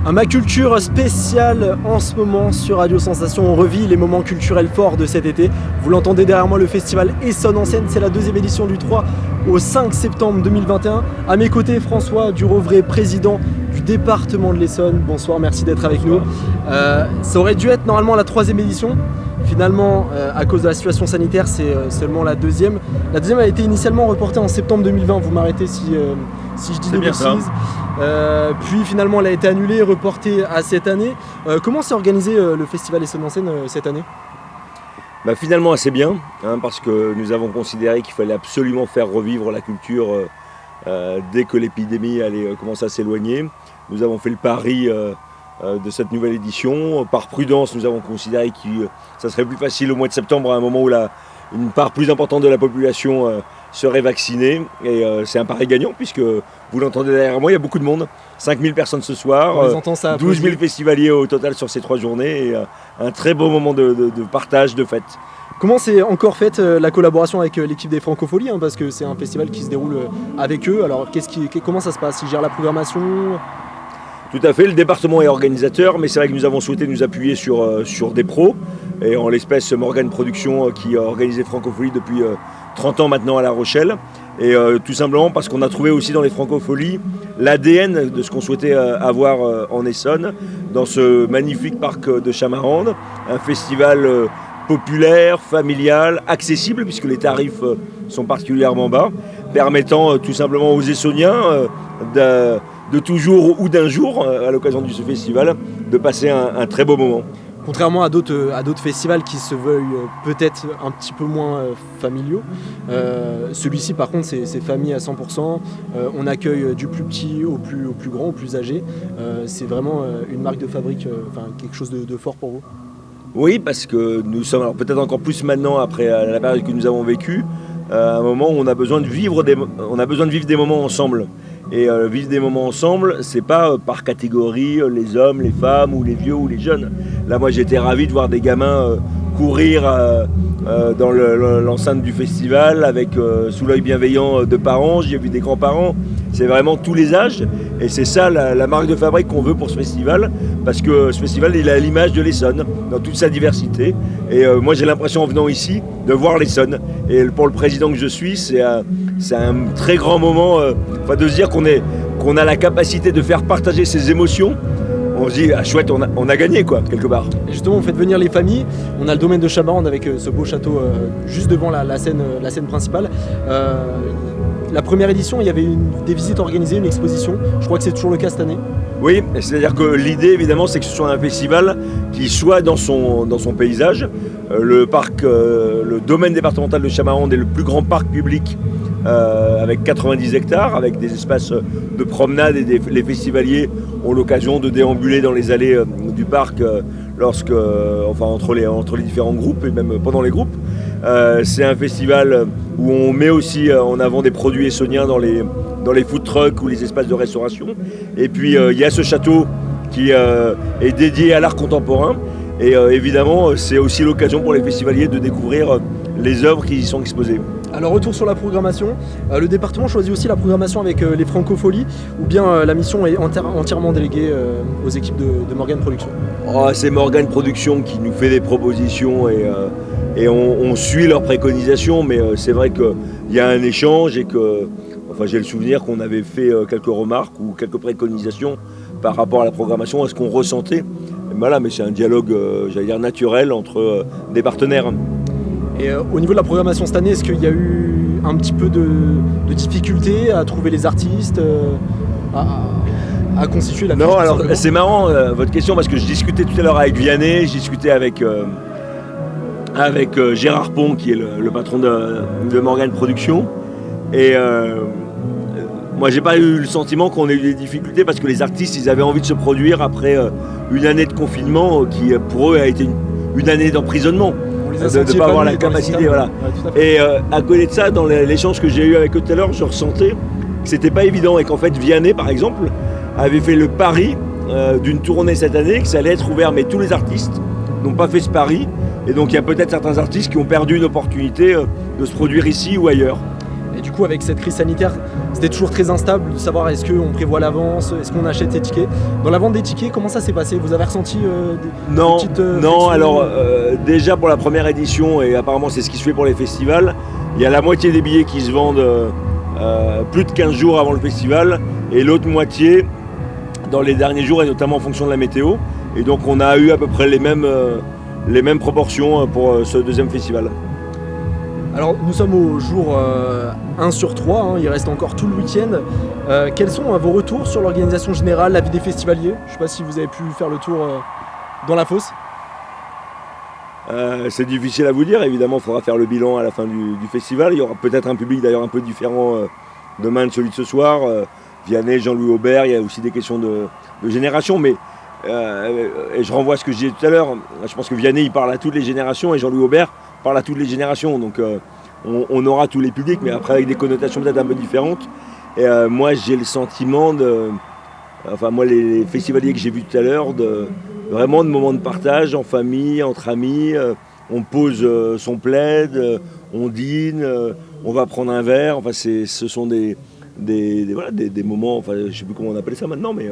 Un Ma Culture spécial en ce moment sur Radio Sensation. On revit les moments culturels forts de cet été. Vous l'entendez derrière moi, le festival Essonne en scène. C'est la deuxième édition du 3 au 5 septembre 2021. À mes côtés, François Durovray, président du département de l'Essonne. Bonsoir, merci d'être avec nous. Ça aurait dû être normalement la troisième édition. Finalement, à cause de la situation sanitaire, c'est seulement la deuxième. La deuxième a été initialement reportée en septembre 2020. Vous m'arrêtez si je dis des bêtises. Puis finalement, elle a été annulée, reportée à cette année. Comment s'est organisé le festival Essonne en scène cette année ? Finalement assez bien, parce que nous avons considéré qu'il fallait absolument faire revivre la culture dès que l'épidémie allait commencer à s'éloigner. Nous avons fait le pari de cette nouvelle édition. Par prudence, nous avons considéré que ça serait plus facile au mois de septembre, à un moment où une part plus importante de la population serait vaccinée. Et c'est un pari gagnant, puisque vous l'entendez derrière moi, il y a beaucoup de monde. 5000 personnes ce soir, 12 000 festivaliers au total sur ces 3 journées, et un très beau moment de partage, de fête. Comment s'est encore faite la collaboration avec l'équipe des Francopholies, parce que c'est un festival qui se déroule avec eux. Alors comment ça se passe ? Ils gèrent la programmation ? Tout à fait, le département est organisateur, mais c'est vrai que nous avons souhaité nous appuyer sur des pros, et en l'espèce Morgane Productions qui a organisé Francopholies depuis 30 ans maintenant à La Rochelle, et tout simplement parce qu'on a trouvé aussi dans les Francopholies l'ADN de ce qu'on souhaitait avoir en Essonne, dans ce magnifique parc de Chamarande, un festival populaire, familial, accessible, puisque les tarifs sont particulièrement bas, permettant tout simplement aux Essonniens de toujours ou d'un jour, à l'occasion de ce festival, de passer un très beau moment. Contrairement à d'autres festivals qui se veulent peut-être un petit peu moins familiaux, celui-ci par contre c'est famille à 100%, on accueille du plus petit au plus grand, au plus âgé, c'est vraiment une marque de fabrique, quelque chose de fort pour vous. Oui, parce que nous sommes, alors peut-être encore plus maintenant après la période que nous avons vécue, à un moment où on a besoin de vivre des moments ensemble. Et vivre des moments ensemble, c'est pas par catégorie, les hommes, les femmes, ou les vieux, ou les jeunes. Là, moi, j'étais ravi de voir des gamins courir dans l'enceinte du festival, avec sous l'œil bienveillant de parents. J'ai vu des grands-parents. C'est vraiment tous les âges. Et c'est ça la marque de fabrique qu'on veut pour ce festival, parce que ce festival, il a l'image de l'Essonne, dans toute sa diversité. Et moi, j'ai l'impression, en venant ici, de voir l'Essonne. Et pour le président que je suis, c'est un très grand moment de se dire qu'on a la capacité de faire partager ses émotions. On se dit, chouette, on a gagné, quoi, quelque part. Et justement, vous faites venir les familles. On a le domaine de Chamarande avec ce beau château juste devant la scène principale. La première édition, il y avait des visites organisées, une exposition. Je crois que c'est toujours le cas cette année. Oui, c'est-à-dire que l'idée, évidemment, c'est que ce soit un festival qui soit dans son paysage. Le domaine départemental de Chamarande est le plus grand parc public avec 90 hectares, avec des espaces de promenade, et les festivaliers ont l'occasion de déambuler dans les allées du parc entre les différents groupes et même pendant les groupes. C'est un festival où on met aussi en avant des produits essonniens dans les food trucks ou les espaces de restauration. Et puis il y a ce château qui est dédié à l'art contemporain. Et évidemment, c'est aussi l'occasion pour les festivaliers de découvrir les œuvres qui y sont exposées. Alors retour sur la programmation, le département choisit aussi la programmation avec les Francopholies, ou bien la mission est entièrement déléguée aux équipes de Morgane Productions ? C'est Morgane Productions qui nous fait des propositions et on suit leurs préconisations, mais c'est vrai qu'il y a un échange et que j'ai le souvenir qu'on avait fait quelques remarques ou quelques préconisations par rapport à la programmation, à ce qu'on ressentait. Voilà, mais c'est un dialogue, naturel entre des partenaires. Et au niveau de la programmation cette année, est-ce qu'il y a eu un petit peu de difficulté à trouver les artistes, à constituer la fiche ? Non, alors c'est marrant votre question, parce que je discutais tout à l'heure avec Vianney, je discutais avec Gérard Pont, qui est le patron de Morgane Productions. Et moi, j'ai pas eu le sentiment qu'on ait eu des difficultés, parce que les artistes, ils avaient envie de se produire après une année de confinement qui, pour eux, a été une année d'emprisonnement. De ne pas avoir la capacité, voilà. Ouais, et à côté de ça, dans l'échange que j'ai eu avec eux tout à l'heure, je ressentais que c'était pas évident, et qu'en fait Vianney, par exemple, avait fait le pari d'une tournée cette année, que ça allait être ouvert, mais tous les artistes n'ont pas fait ce pari, et donc il y a peut-être certains artistes qui ont perdu une opportunité de se produire ici ou ailleurs. Et du coup, avec cette crise sanitaire, c'était toujours très instable de savoir est-ce qu'on prévoit l'avance, est-ce qu'on achète ses tickets. Dans la vente des tickets, comment ça s'est passé? Vous avez ressenti des petites Non, alors déjà pour la première édition, et apparemment c'est ce qui se fait pour les festivals, il y a la moitié des billets qui se vendent plus de 15 jours avant le festival, et l'autre moitié dans les derniers jours, et notamment en fonction de la météo. Et donc on a eu à peu près les mêmes proportions pour ce deuxième festival. Alors nous sommes au jour 1 sur 3, hein, il reste encore tout le week-end. Quels sont vos retours sur l'organisation générale, la vie des festivaliers? Je ne sais pas si vous avez pu faire le tour dans la fosse. C'est difficile à vous dire, évidemment il faudra faire le bilan à la fin du festival. Il y aura peut-être un public d'ailleurs un peu différent demain de celui de ce soir. Vianney, Jean-Louis Aubert, il y a aussi des questions de génération, mais et je renvoie à ce que je disais tout à l'heure, je pense que Vianney il parle à toutes les générations et Jean-Louis Aubert parle à toutes les générations, donc on aura tous les publics, mais après avec des connotations peut-être un peu différentes. Et moi j'ai le sentiment moi les festivaliers que j'ai vus tout à l'heure, vraiment de moments de partage en famille, entre amis, on pose son plaid, on dîne, on va prendre un verre, enfin ce sont des moments, enfin je ne sais plus comment on appelle ça maintenant, mais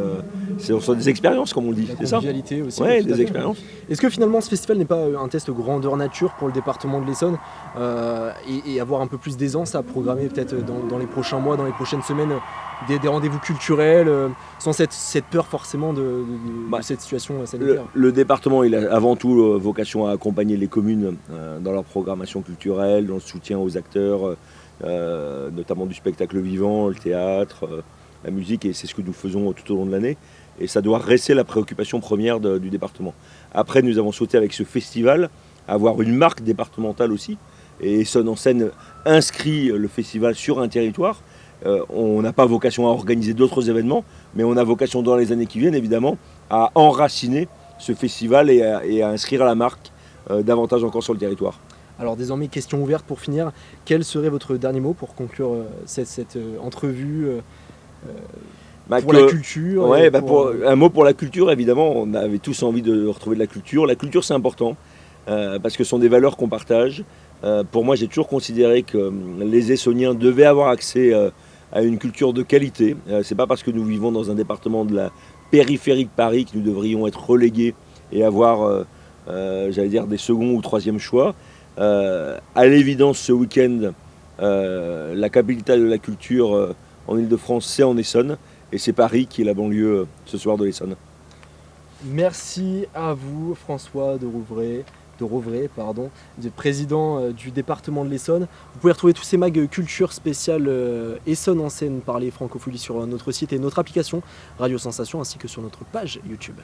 ce sont des expériences comme on dit, c'est ça? Convivialité aussi. Ouais, des expériences. Est-ce que finalement ce festival n'est pas un test grandeur nature pour le département de l'Essonne et avoir un peu plus d'aisance à programmer peut-être dans les prochains mois, dans les prochaines semaines, des rendez-vous culturels, sans cette peur forcément de cette situation sanitaire? Le département il a avant tout vocation à accompagner les communes dans leur programmation culturelle, dans le soutien aux acteurs, notamment du spectacle vivant, le théâtre, la musique, et c'est ce que nous faisons tout au long de l'année, et ça doit rester la préoccupation première du département. Après nous avons souhaité avec ce festival avoir une marque départementale aussi, et Essonne en Scène inscrit le festival sur un territoire. On n'a pas vocation à organiser d'autres événements, mais on a vocation dans les années qui viennent évidemment à enraciner ce festival et à inscrire la marque davantage encore sur le territoire. Alors désormais, question ouverte pour finir, quel serait votre dernier mot pour conclure cette entrevue pour la culture? Un mot pour la culture, évidemment, on avait tous envie de retrouver de la culture. La culture c'est important, parce que ce sont des valeurs qu'on partage. Pour moi j'ai toujours considéré que les Essonniens devaient avoir accès à une culture de qualité. C'est pas parce que nous vivons dans un département de la périphérie de Paris que nous devrions être relégués et avoir j'allais dire des seconds ou troisième choix. À l'évidence, ce week-end, la capitale de la culture en Ile-de-France, c'est en Essonne, et c'est Paris qui est la banlieue ce soir de l'Essonne. Merci à vous, François de Rouvray, président du département de l'Essonne. Vous pouvez retrouver tous ces mags culture spéciales Essonne en Scène par les Francophiles sur notre site et notre application Radio Sensation, ainsi que sur notre page YouTube.